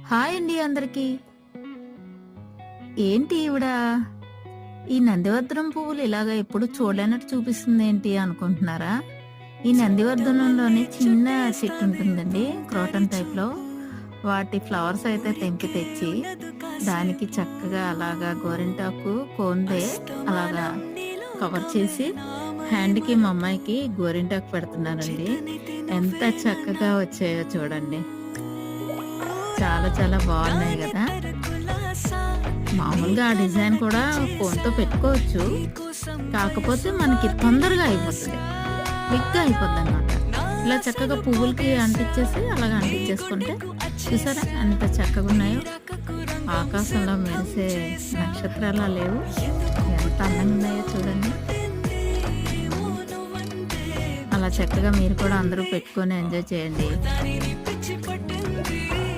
Hi అండి అందరికి. ఏంటి ఈవిడ ఈ నందివర్ధనం పువ్వులు ఇలాగ ఎప్పుడు చూడలేనట్టు చూపిస్తుంది ఏంటి అనుకుంటున్నారా? ఈ నందివర్ధనంలోని చిన్న చెట్టు ఉంటుందండి, క్రోటన్ టైప్‌లో. వాటి ఫ్లవర్స్ అయితే తెంపి తెచ్చి దానికి చక్కగా అలాగా గోరింటాకు కోందే అలాగా కవర్ చేసి హ్యాండ్‌కి మా అమ్మాయికి గోరింటాకు పెడుతున్నానండి. ఎంత చక్కగా వచ్చాయో చూడండి. చాలా చాలా బాగున్నాయి కదా! మామూలుగా ఆ డిజైన్ కూడా ఫోన్‌తో పెట్టుకోవచ్చు. కాకపోతే మనకి తొందరగా అయిపోతది. క్విక్‌గా అయిపోద్దనమాట. ఇలా చక్కగా పువ్వులకి అంటించేసి అలాగ అంటించేసుకుంటే చూసారా ఎంత చక్కగున్నాయో! ఆకాశంలో మెరిసే నక్షత్రాలా లేవు. ఎంత అందంగా ఉన్నాయో చూడండి. అలా చక్కగా మీరు కూడా అందరూ పెట్టుకొని ఎంజాయ్ చేయండి.